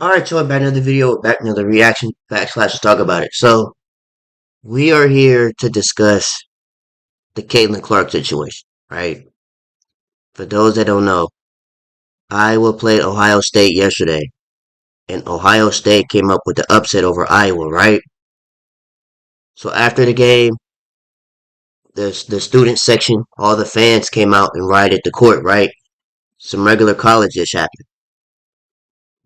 Alright, so back another video, back another reaction, backslash, let's talk about it. So, we are here to discuss the Caitlin Clark situation, right? For those that don't know, Iowa played Ohio State yesterday, and Ohio State came up with the upset over Iowa, right? So after the game, the student section, all the fans came out and rioted the court, right? Some regular college-ish happened.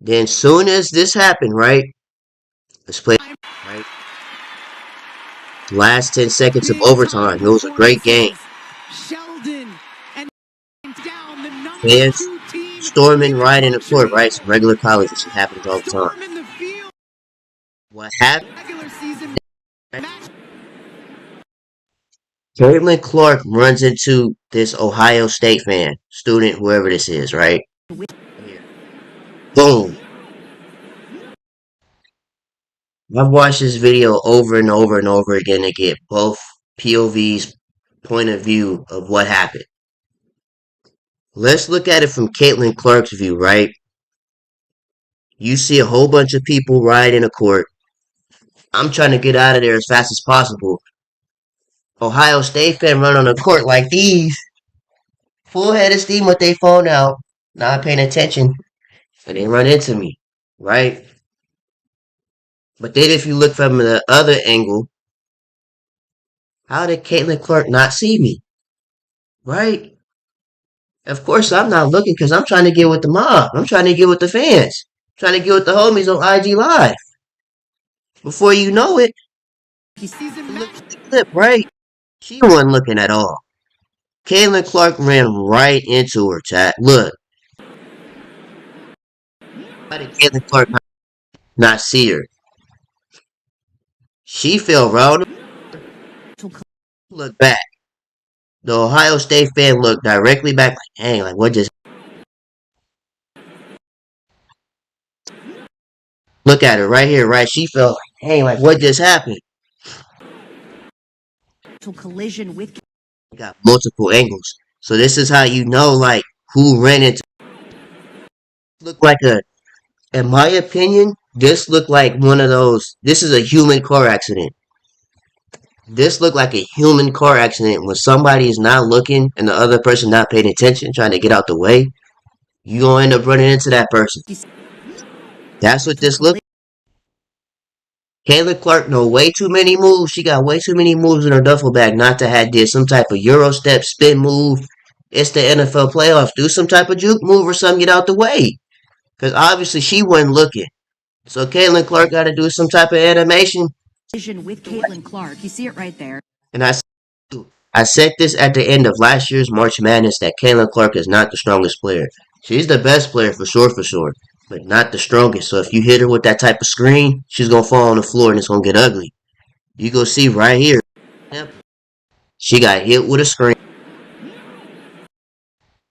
Then soon as this happened, right? Let's play, right? Last 10 seconds of Big time overtime. It was a great game. performances. Sheldon and down the number Fans two team storming in the right in the court, country. right? Some regular college. This shit happens all the time. Storm in the field. What happened? Regular season match. Caitlin Clark runs into this Ohio State fan, student, whoever this is, right? Boom. I've watched this video over and over and over again to get both POV's point of view of what happened. Let's look at it from Caitlin Clark's view, right? You see a whole bunch of people rioting a court. I'm trying to get out of there as fast as possible. Ohio State fan run on the court like these, full head of steam with their phone out, not paying attention, and they run into me, right? But then if you look from the other angle, how did Caitlin Clark not see me, right? Of course I'm not looking because I'm trying to get with the mob. I'm trying to get with the fans. I'm trying to get with the homies on IG Live. Before you know it, look at the clip, right? She wasn't looking at all. Caitlin Clark ran right into her, chat. Look, how did Caitlin Clark not see her? She fell round. Look back. The Ohio State fan looked directly back like, dang, like what just look at her right here, right? She felt like, dang, like what just happened? Collision with Got multiple angles. So this is how you know like who ran into look like a in my opinion, this looked like one of those this is a human car accident. This looked like a human car accident when somebody is not looking and the other person not paying attention, trying to get out the way. You gonna end up running into that person. That's what this looked. Caitlin Clark know way too many moves. She got way too many moves in her duffel bag not to have did some type of Euro step spin move. It's the NFL playoffs. Do some type of juke move or something. Get out the way. Because obviously she wasn't looking. So Caitlin Clark got to do some type of animation. collision with Caitlin Clark. You see it right there. And I said this at the end of last year's March Madness that Caitlin Clark is not the strongest player. She's the best player for sure, but not the strongest. So if you hit her with that type of screen, she's gonna fall on the floor and it's gonna get ugly. You go see right here. She got hit with a screen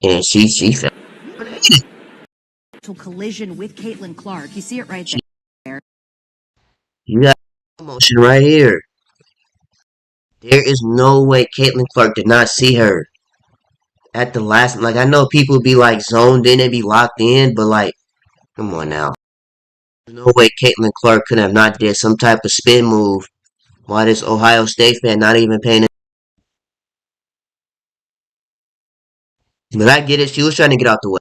and she fell. Collision with Caitlin Clark. You see it right there. You got motion right here. There is no way Caitlin Clark did not see her at the last. Like I know people be like zoned in and be locked in, but like, come on now. There's no way Caitlin Clark could have not did some type of spin move while this Ohio State fan not even paying attention. But I get it. She was trying to get out the way.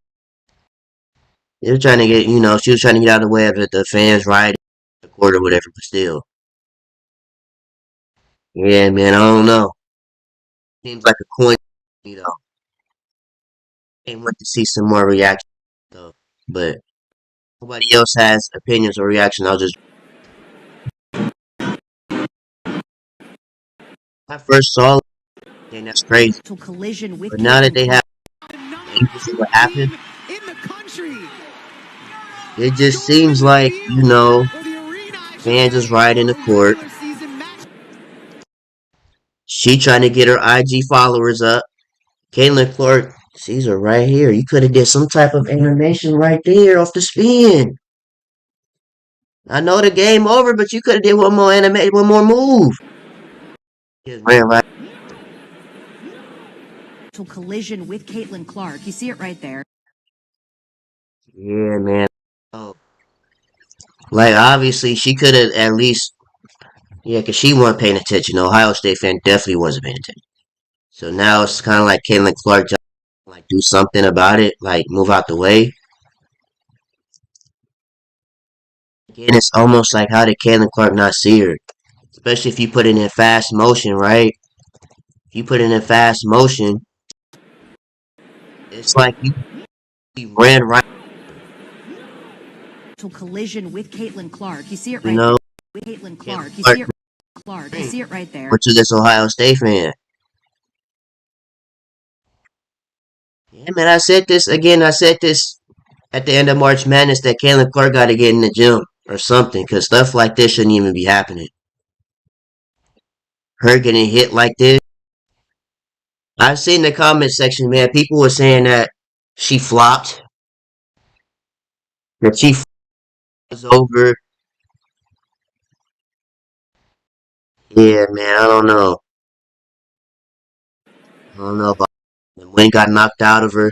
She was trying to get, she was trying to get out of the way of the fans rioting the court or whatever. But still, yeah, man, I don't know. Seems like a coin, you know. Can't wait to see some more reaction though. But nobody else has opinions or reactions. I'll just. I first saw it, and that's crazy. Collision with But now that they have angles of what happened, in the country. it just seems like, fans just riding the court. She trying to get her IG followers up. Caitlin Clark sees her right here. You could have did some type of animation right there off the spin. I know the game over, but you could have did one more animation, one more move. Ran right. Collision with Caitlin Clark. You see it right there. Yeah, man. Oh, Like, obviously, she could have at least, yeah, because she wasn't paying attention. The Ohio State fan definitely wasn't paying attention. So now it's kind of like Caitlin Clark, like, do something about it, like, move out the way. Again, it's almost like, how did Caitlin Clark not see her? Especially if you put it in fast motion, right? If you put it in fast motion, it's like you ran right, collision with Caitlin Clark. You see it you right there. know, With Caitlin Caitlin Clark. You Clark, see it Clark. You see it right there. which is this Ohio State fan. Yeah, man, I said this again. I said this at the end of March Madness that Caitlin Clark got to get in the gym or something, because stuff like this shouldn't even be happening. Her getting hit like this. I've seen the comment section, man. People were saying that she flopped, that she was over. Yeah, man, I don't know. I don't know about the wind got knocked out of her.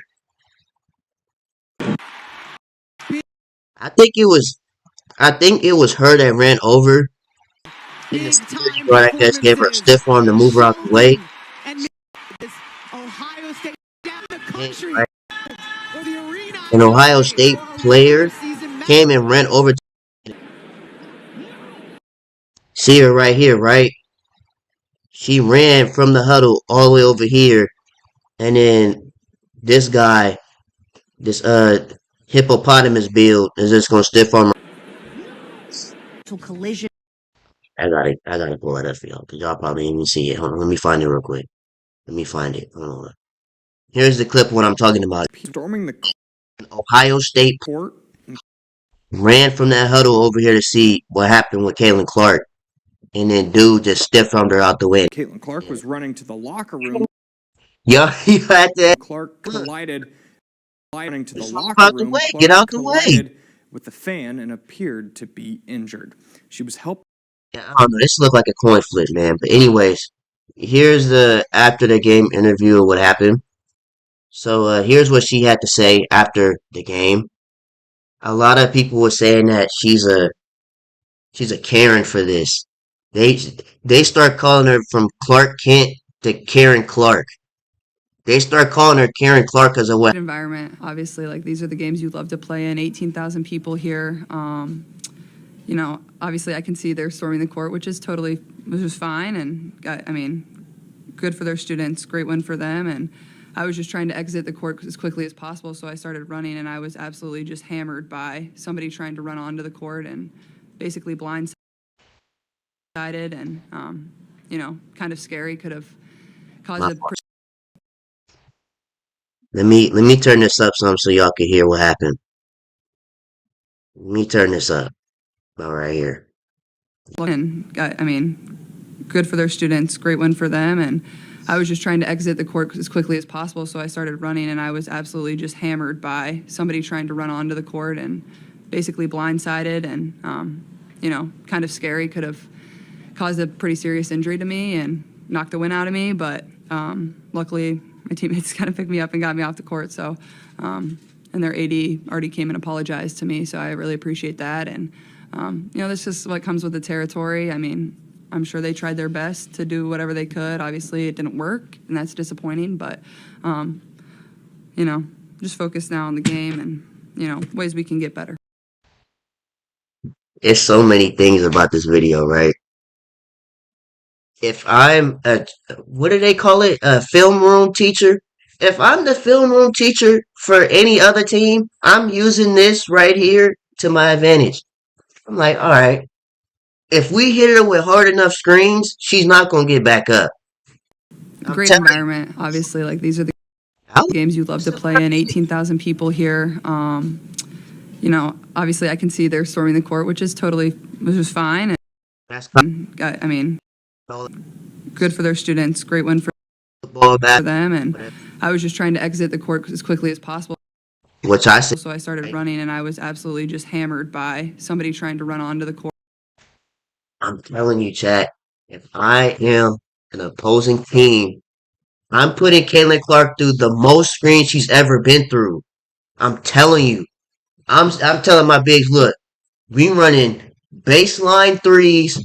I think it was. I think it was her that ran over. And the Big security time guard, I guess, gave her a performances. stiff arm to move her out the way. Sheldon and this Ohio State down the And, country right, for the arena an Ohio tonight State for a player regular season came and ran over. See her right here, right? She ran from the huddle all the way over here, and then this guy, this hippopotamus build, is just gonna stiff arm. Collision. I gotta pull that up for y'all, because y'all probably didn't even see it. Hold on, let me find it real quick. Let me find it. Hold on. Here's the clip of what I'm talking about. Storming the Ohio State court. ran from that huddle over here to see what happened with Caitlin Clark, and then dude just stiff armed her out the way. Caitlin Clark was running to the locker room. Yo, you had that. Clark Look, collided, running to the just locker out the room. way. Clark Get out the way. collided with the fan and appeared to be injured. She was helped. Yeah, I don't know. This looked like a coin flip, man. But anyways, here's the after the game interview of what happened. So here's what she had to say after the game. A lot of people were saying that she's a Karen for this. They they start calling her from Clark Kent to Karen Clark. They start calling her Karen Clark because of what. Environment, obviously, like these are the games you love to play in. 18,000 people here. Obviously, I can see they're storming the court, which is fine, and I mean, good for their students. Great win for them, and I was just trying to exit the court as quickly as possible, so I started running, and I was absolutely just hammered by somebody trying to run onto the court and basically blindsided, and kind of scary. Could have caused a. Let me turn this up some so y'all can hear what happened. Let me turn this up. About right here. And I mean, good for their students. Great win for them, and I was just trying to exit the court as quickly as possible, so I started running, and I was absolutely just hammered by somebody trying to run onto the court and basically blindsided, and kind of scary. Could have caused a pretty serious injury to me and knocked the wind out of me, but luckily my teammates kind of picked me up and got me off the court. So, and their AD already came and apologized to me, so I really appreciate that. And this is what comes with the territory. I mean, I'm sure they tried their best to do whatever they could. Obviously, it didn't work, and that's disappointing. But, just focus now on the game and, ways we can get better. There's so many things about this video, right? If I'm what do they call it? A film room teacher? If I'm the film room teacher for any other team, I'm using this right here to my advantage. I'm like, all right, if we hit her with hard enough screens, she's not gonna get back up. Great environment, obviously. Like these are the games you love to play in. 18,000 people here. Obviously, I can see they're storming the court, which is fine. That's And I mean, good for their students. Great win for ball back, them, and I was just trying to exit the court as quickly as possible. which I said. So I started running, and I was absolutely just hammered by somebody trying to run onto the court. I'm telling you, chat. If I am an opposing team, I'm putting Caitlin Clark through the most screens she's ever been through. I'm telling you. I'm telling my bigs, look, We running baseline threes.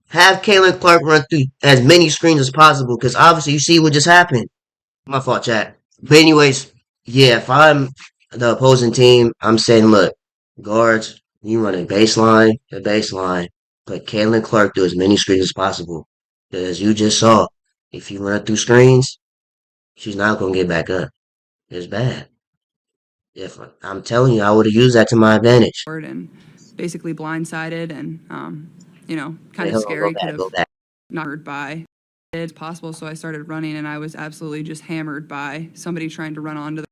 Have Caitlin Clark run through as many screens as possible because obviously you see what just happened. My fault, chat. But anyways, yeah, if I'm the opposing team, I'm saying, look, guards, you run a baseline, but Caitlin Clark do as many screens as possible. Because as you just saw, if you run through screens, she's not gonna get back up. It's bad. If I'm telling you, I would have used that to my advantage. And basically blindsided and, kind Wait, of hold on, scary. Could go have back. not heard by it's possible. So I started running and I was absolutely just hammered by somebody trying to run onto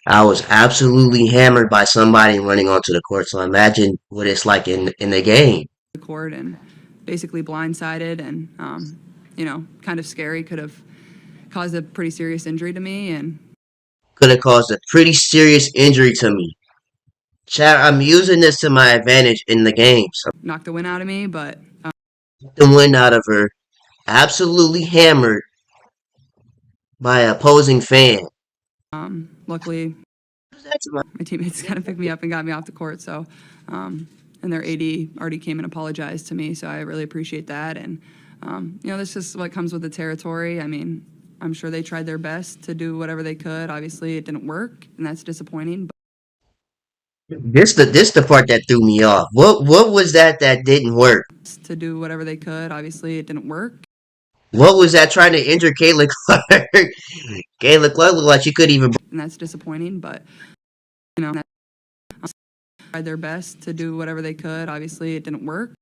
I was absolutely hammered by somebody running onto the court. So imagine what it's like in the game. the court and basically blindsided and, kind of scary. Could have caused a pretty serious injury to me and Could have caused a pretty serious injury to me. Chat, I'm using this to my advantage in the game. So knocked the wind out of me. But the win out of her, absolutely hammered by an opposing fan. luckily, my teammates kind of picked me up and got me off the court. So, and their AD already came and apologized to me. So I really appreciate that. And, this is what comes with the territory. I mean, I'm sure they tried their best to do whatever they could. Obviously, it didn't work, and that's disappointing. But This the part that threw me off. What was that didn't work? to do whatever they could. Obviously, it didn't work. What was that trying to injure Caitlin Clark? Caitlin Clark looked like she couldn't even. And that's disappointing. But tried their best to do whatever they could. Obviously, it didn't work.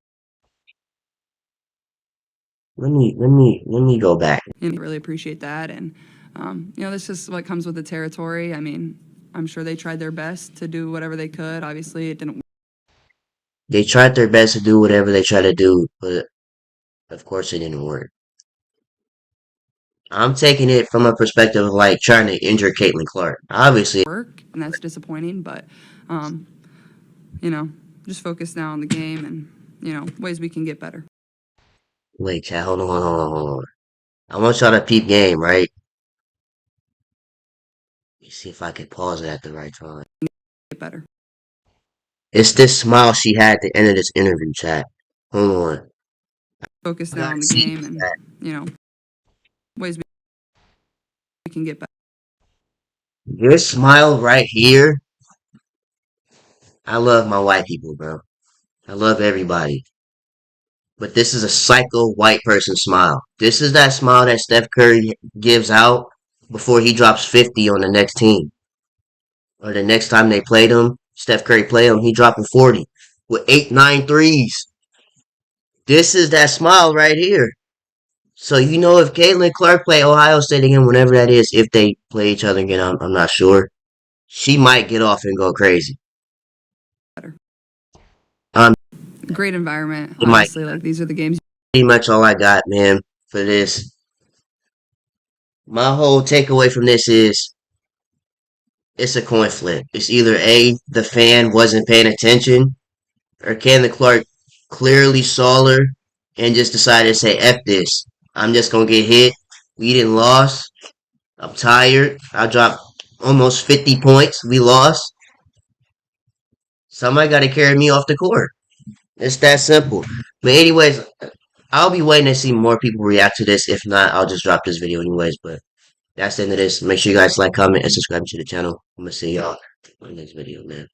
Let me go back. And I really appreciate that. And this is what comes with the territory. I mean, I'm sure they tried their best to do whatever they could. Obviously, it didn't work. They tried their best to do whatever they tried to do, but of course it didn't work. I'm taking it from a perspective of like trying to injure Caitlin Clark. Obviously, Work, and that's disappointing. But just focus now on the game and ways we can get better. wait, chat, hold on. I want y'all to peep game, right? Let me see if I can pause it at the right time. Get better. It's this smile she had at the end of this interview, chat. Hold on. Focus now on the See game and ways we can get better. This smile right here. I love my white people, bro. I love everybody. But this is a psycho white person smile. This is that smile that Steph Curry gives out before he drops 50 on the next team. Or the next time they played him, Steph Curry played him, he dropping 40 with 8, 9 threes. This is that smile right here. So if Caitlin Clark play Ohio State again, whenever that is, if they play each other again, I'm not sure. She might get off and go crazy. Great environment. It might. Honestly, like these are the games. Pretty much all I got, man, for this. My whole takeaway from this is it's a coin flip. It's either A, the fan wasn't paying attention, or Caitlin Clark clearly saw her and just decided to say, F this. I'm just going to get hit. We didn't lost. I'm tired. I dropped almost 50 points. We lost. Somebody got to carry me off the court. It's that simple. But anyways, I'll be waiting to see more people react to this. If not, I'll just drop this video anyways. But that's the end of this. Make sure you guys like, comment, and subscribe to the channel. I'm going to see y'all in the next video, man.